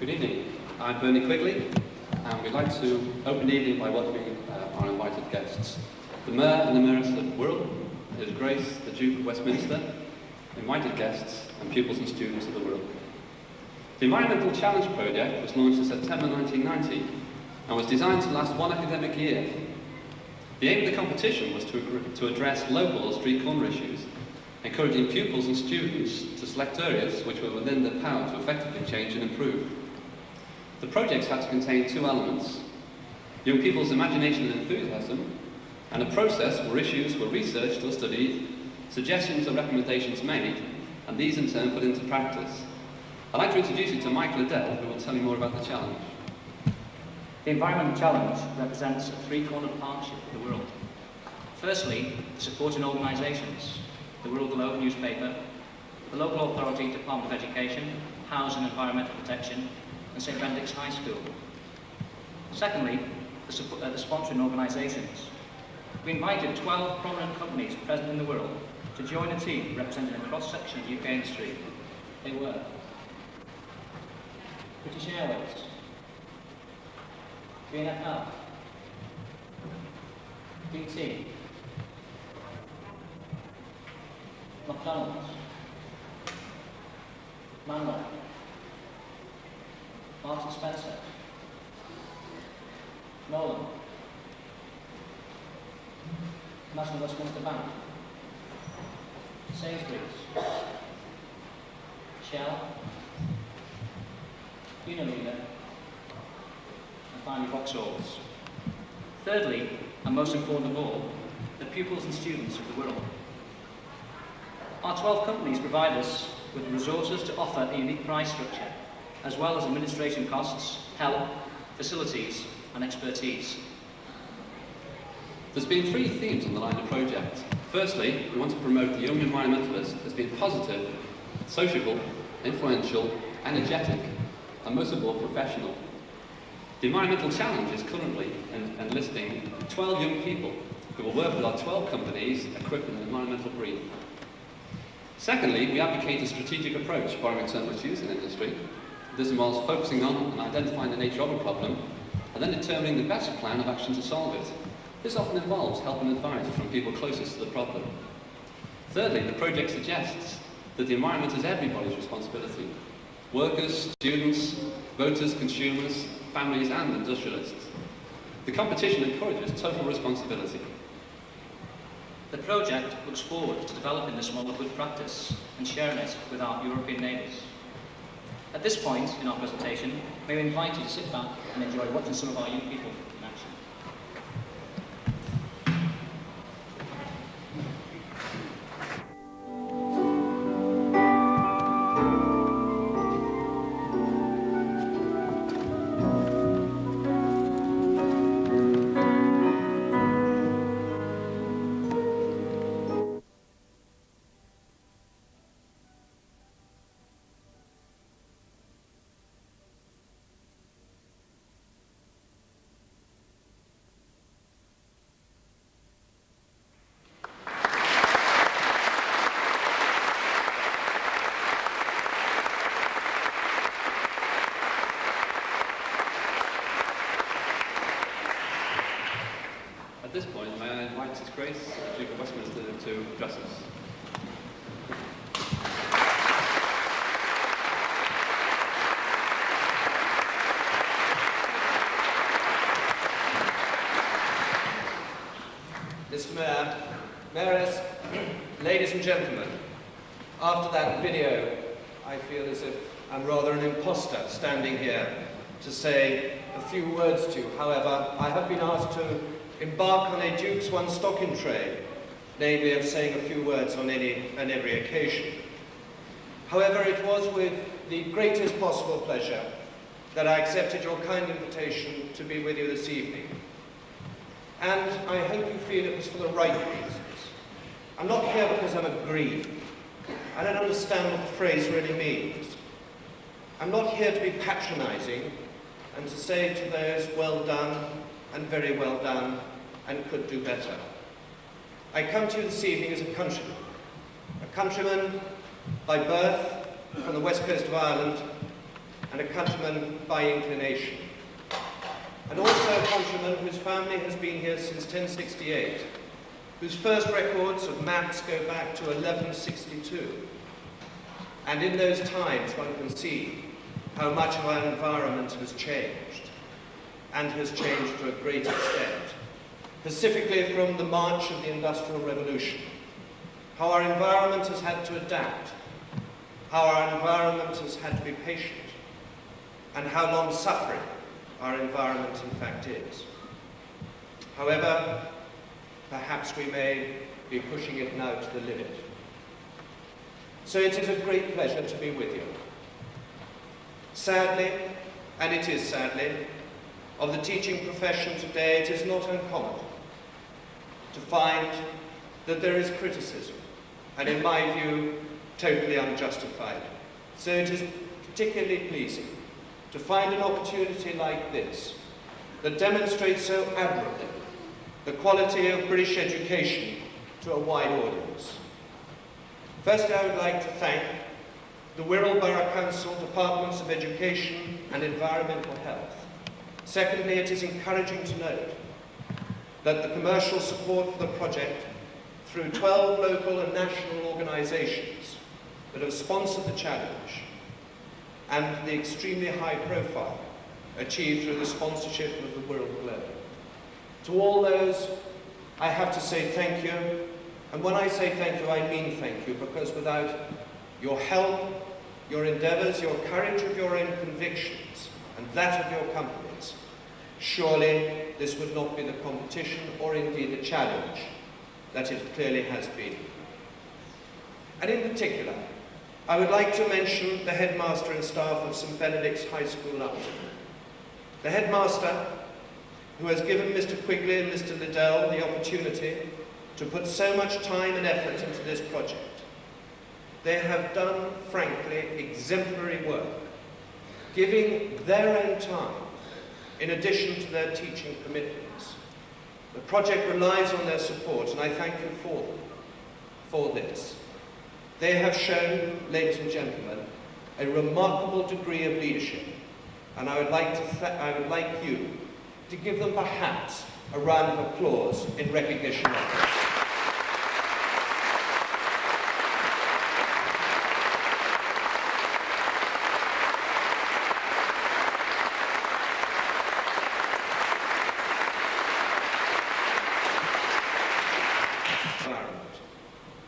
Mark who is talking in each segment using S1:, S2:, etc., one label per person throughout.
S1: Good evening. I'm Bernie Quigley, and we'd like to open the evening by welcoming our invited guests. The Mayor and the Mayoress of the Wirral, His Grace the Duke of Westminster, invited guests, and pupils and students of the Wirral. The Environmental Challenge project was launched in September 1990 and was designed to last one academic year. The aim of the competition was to address local street corner issues, encouraging pupils and students to select areas which were within their power to effectively change and improve. The projects had to contain two elements: young people's imagination and enthusiasm, and a process where issues were researched or studied, suggestions or recommendations made, and these in turn put into practice. I'd like to introduce you to Mike Liddell, who will tell you more about the challenge.
S2: The Environmental Challenge represents a three-cornered partnership with the Wirral. Firstly, supporting organisations, the Wirral Globe newspaper, the local authority Department of Education, Housing and Environmental Protection, and St Benedict's High School. Secondly, the sponsoring organisations. We invited 12 prominent companies present in the Wirral to join a team representing a cross-section of UK industry. They were British Airways, BNFL, BT, McDonald's, Manway, Marks & Spencer, Nolan, National Westminster Bank, Sainsbury's, Shell, Unilever, and finally Vauxhall's. Thirdly, and most important of all, the pupils and students of the Wirral. Our 12 companies provide us with the resources to offer a unique price structure, as well as administration costs, help, facilities, and expertise.
S1: There's been three themes underlying the project. Firstly, we want to promote the young environmentalist as being positive, sociable, influential, energetic, and most of all, professional. The Environmental Challenge is currently enlisting 12 young people who will work with our 12 companies equipped with an environmental brief. Secondly, we advocate a strategic approach, borrowing a term which is used in industry. This involves focusing on and identifying the nature of a problem, and then determining the best plan of action to solve it. This often involves help and advice from people closest to the problem. Thirdly, the project suggests that the environment is everybody's responsibility. Workers, students, voters, consumers, families and industrialists. The competition encourages total responsibility.
S2: The project looks forward to developing this model of good practice and sharing it with our European neighbours. At this point in our presentation, may we invite you to sit back and enjoy watching some of our young people in action.
S3: and gentlemen, after that video, I feel as if I'm rather an imposter standing here to say a few words to you. However, I have been asked to embark on a Duke's One stocking trade, namely of saying a few words on any and every occasion. However, it was with the greatest possible pleasure that I accepted your kind invitation to be with you this evening. And I hope you feel it was for the right reasons. I'm not here because I'm aggrieved. I don't understand what the phrase really means. I'm not here to be patronizing and to say to those, well done and very well done and could do better. I come to you this evening as a countryman by birth from the west coast of Ireland, and a countryman by inclination. And also a countryman whose family has been here since 1068, whose first records of maps go back to 1162. And in those times one can see how much of our environment has changed, and has changed to a great extent, specifically from the march of the Industrial Revolution. How our environment has had to adapt, how our environment has had to be patient, and how long-suffering our environment in fact is. However, perhaps we may be pushing it now to the limit. So it is a great pleasure to be with you. Sadly, and it is sadly, of the teaching profession today, it is not uncommon to find that there is criticism, and in my view, totally unjustified. So it is particularly pleasing to find an opportunity like this that demonstrates so admirably the quality of British education to a wide audience. Firstly, I would like to thank the Wirral Borough Council Departments of Education and Environmental Health. Secondly, it is encouraging to note that the commercial support for the project through 12 local and national organisations that have sponsored the challenge, and the extremely high profile achieved through the sponsorship of the Wirral Globe. To all those, I have to say thank you, and when I say thank you, I mean thank you, because without your help, your endeavours, your courage of your own convictions, and that of your companies, surely this would not be the competition, or indeed the challenge, that it clearly has been. And in particular, I would like to mention the headmaster and staff of St Benedict's High School, Upton. The headmaster, who has given Mr Quigley and Mr Liddell the opportunity to put so much time and effort into this project. They have done, frankly, exemplary work, giving their own time in addition to their teaching commitments. The project relies on their support, and I thank you for them, for this. They have shown, ladies and gentlemen, a remarkable degree of leadership, and I would like you to give them perhaps a round of applause in recognition of this.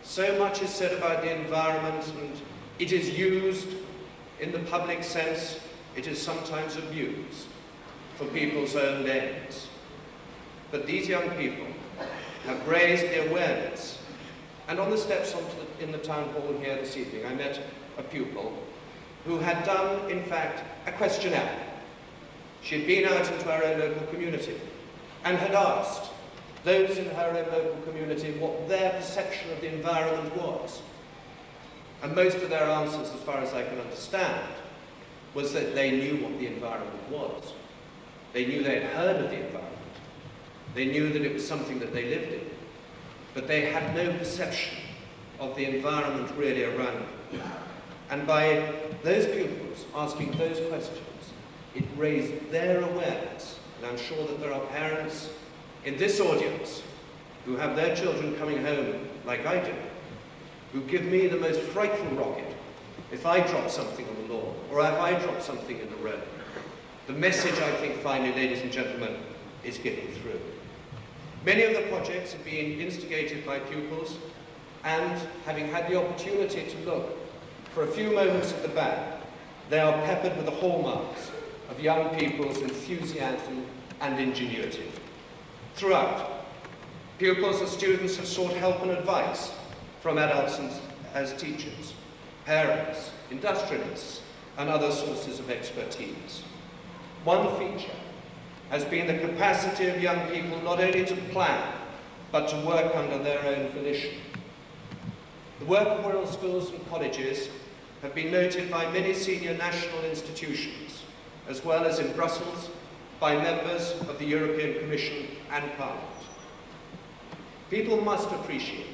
S3: So much is said about the environment, and it is used in the public sense, it is sometimes abused for people's own ends. But these young people have raised the awareness, and on the steps in the town hall here this evening, I met a pupil who had done, in fact, a questionnaire. She had been out into our own local community and had asked those in her own local community what their perception of the environment was. And most of their answers, as far as I can understand, was that they knew what the environment was. They knew they had heard of the environment. They knew that it was something that they lived in. But they had no perception of the environment really around them. And by those pupils asking those questions, it raised their awareness. And I'm sure that there are parents in this audience who have their children coming home like I do, who give me the most frightful rocket if I drop something on the lawn, or if I drop something in the road. The message, I think, finally, ladies and gentlemen, is getting through. Many of the projects have been instigated by pupils and having had the opportunity to look for a few moments at the back, they are peppered with the hallmarks of young people's enthusiasm and ingenuity. Throughout, pupils and students have sought help and advice from adults as teachers, parents, industrialists, and other sources of expertise. One feature has been the capacity of young people not only to plan, but to work under their own volition. The work of Wirral schools and colleges have been noted by many senior national institutions, as well as in Brussels by members of the European Commission and Parliament. People must appreciate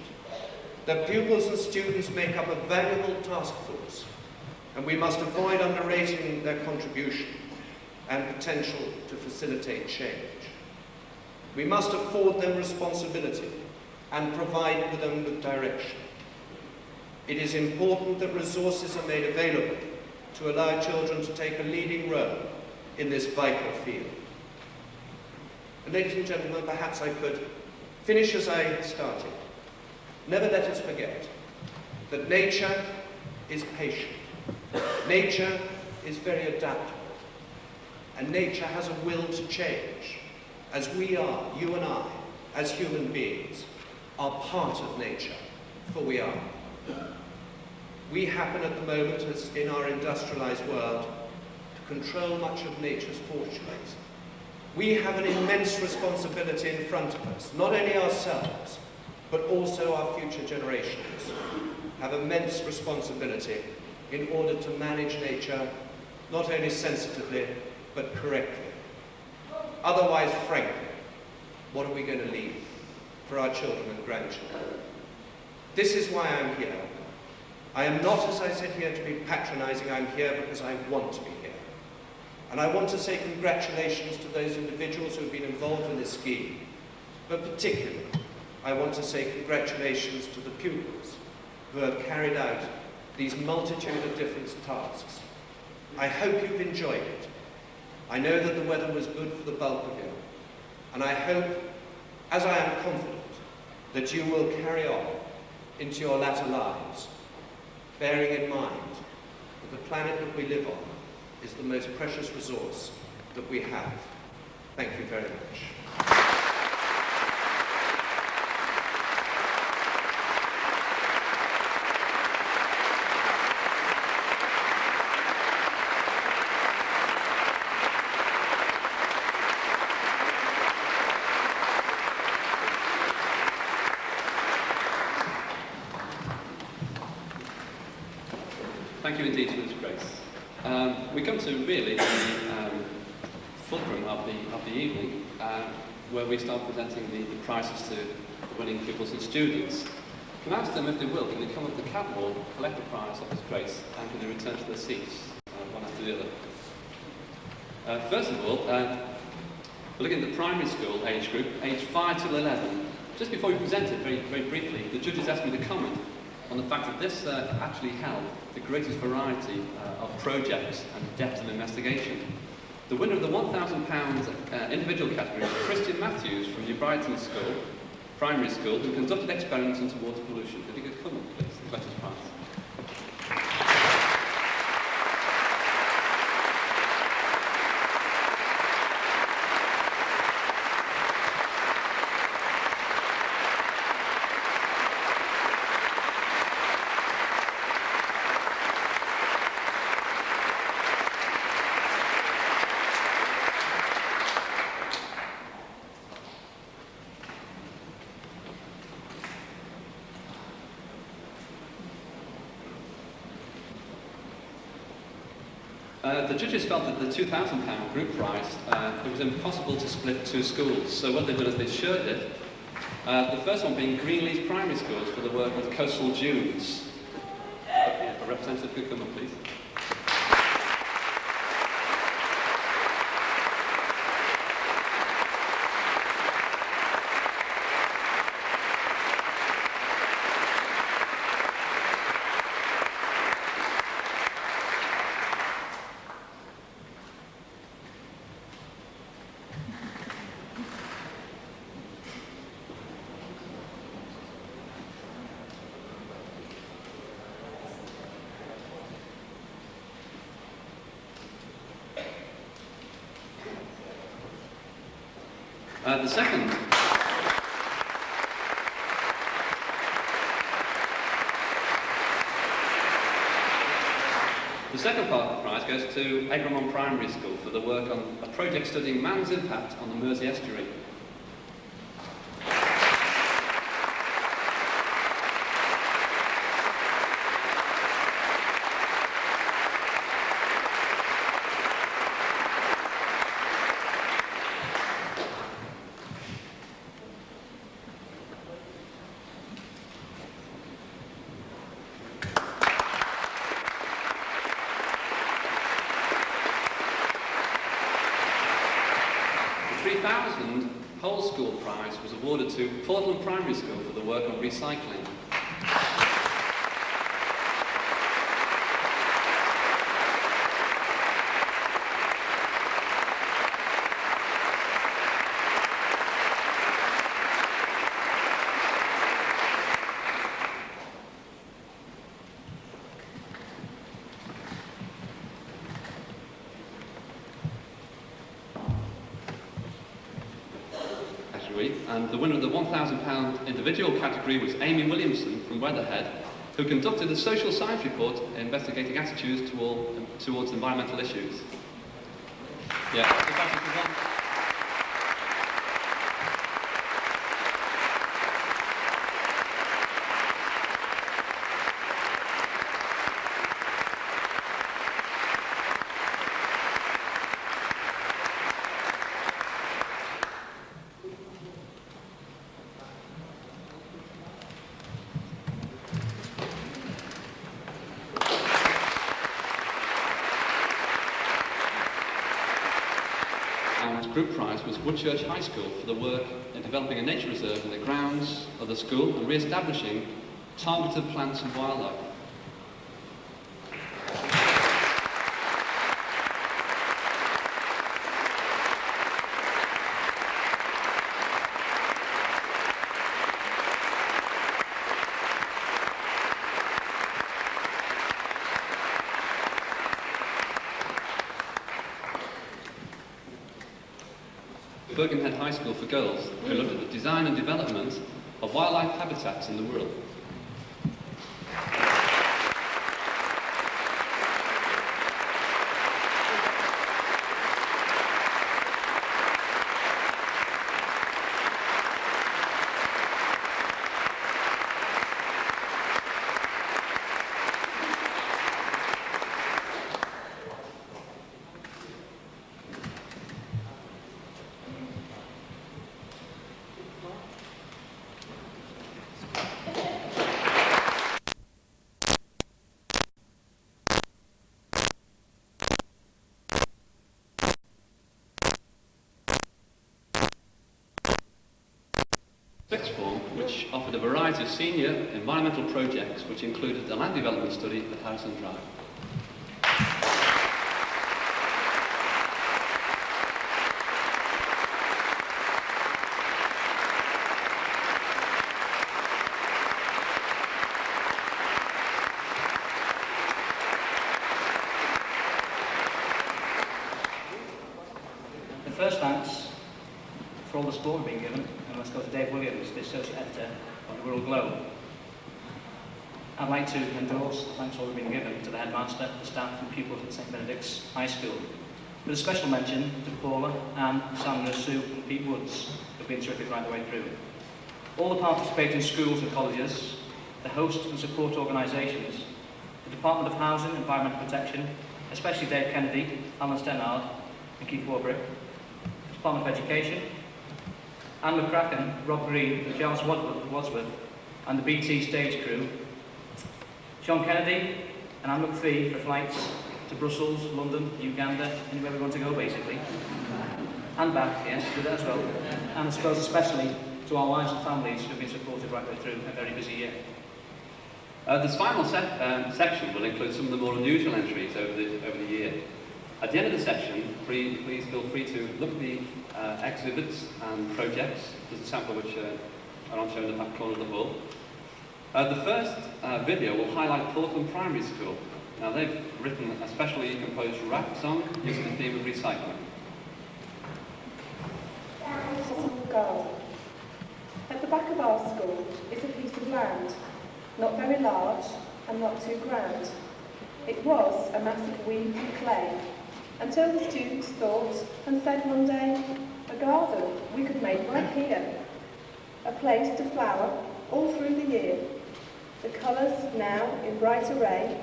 S3: that pupils and students make up a valuable task force, and we must avoid underrating their contribution and potential to facilitate change. We must afford them responsibility and provide them with direction. It is important that resources are made available to allow children to take a leading role in this vital field. And ladies and gentlemen, perhaps I could finish as I started. Never let us forget that nature is patient. Nature is very adaptable. And nature has a will to change, as we are, you and I, as human beings, are part of nature, for we are. We happen at the moment, as in our industrialized world, to control much of nature's fortunes. We have an immense responsibility in front of us, not only ourselves, but also our future generations have immense responsibility in order to manage nature, not only sensitively, but correctly. Otherwise, frankly, what are we going to leave for our children and grandchildren? This is why I'm here. I am not, as I said, here to be patronizing. I'm here because I want to be here. And I want to say congratulations to those individuals who have been involved in this scheme. But particularly, I want to say congratulations to the pupils who have carried out these multitude of different tasks. I hope you've enjoyed it. I know that the weather was good for the bulk of you. And I hope, as I am confident, that you will carry on into your latter lives, bearing in mind that the planet that we live on is the most precious resource that we have. Thank you very much.
S1: Thank you indeed for this, Grace. We come to really the fulcrum of the evening, where we start presenting the prizes to the winning pupils and students. Can I ask them, if they will, can they come up to the catwalk, collect the prize of His Grace, and can they return to their seats, one after the other? First of all, we're looking at the primary school age group, age 5 till 11. Just before we present it, very briefly, the judges asked me to comment on the fact that this actually held the greatest variety of projects and depth of investigation. The winner of the £1,000 individual category was Christian Matthews from New Brighton School, primary school, who conducted experiments into water pollution. If you could come up, please, and collect his prize. The judges felt that the £2,000 group prize, it was impossible to split two schools, so what they've done is they shared it. The first one being Greenleaf Primary Schools for the work with coastal dunes. A representative could come up, please. The second part of the prize goes to Egremont Primary School for the work on a project studying man's impact on the Mersey estuary. The 3000 whole school prize was awarded to Portland Primary School for the work on recycling. And the winner of the £1,000 individual category was Amy Williamson from Weatherhead, who conducted a social science report investigating attitudes towards environmental issues. And group prize was Woodchurch High School for the work in developing a nature reserve in the grounds of the school and re-establishing targeted plants and wildlife. Birkenhead High School for Girls, who looked at the design and development of wildlife habitats in the world. Sixth form, which offered a variety of senior environmental projects, which included the land development study at Harrison Drive.
S2: The first thanks for all the support being given, and let's go to Dave Williams, the Associate Editor of the World Globe. I'd like to endorse the thanks all being given to the headmaster, the staff and pupils at St Benedict's High School, with a special mention to Paula, Anne, Sandra, Sue and Pete Woods, who've been terrific right the way through. All the participating schools and colleges, the host and support organisations, the Department of Housing and Environmental Protection, especially Dave Kennedy, Alan Stennard and Keith Warbrick, Department of Education, Anne McCracken, Rob Green and Giles Wadsworth, and the BT stage crew, Sean Kennedy and Anne McPhee for flights to Brussels, London, Uganda, anywhere we want to go basically, and back, yes, do that as well, and I suppose especially to our wives and families who have been supported right the way through a very busy year.
S1: This final section will include some of the more unusual entries over the year. At the end of the section, please feel free to look at the exhibits and projects. There's a sample which are on show in the back corner of the hall. The first video will highlight Portland Primary School. Now they've written a specially composed rap song using the theme of recycling.
S4: garden. At the back of our school is a piece of land, not very large and not too grand. It was a mass of weeds and clay, until the students thought and said one day, a garden we could make right here, a place to flower all through the year. The colours now in bright array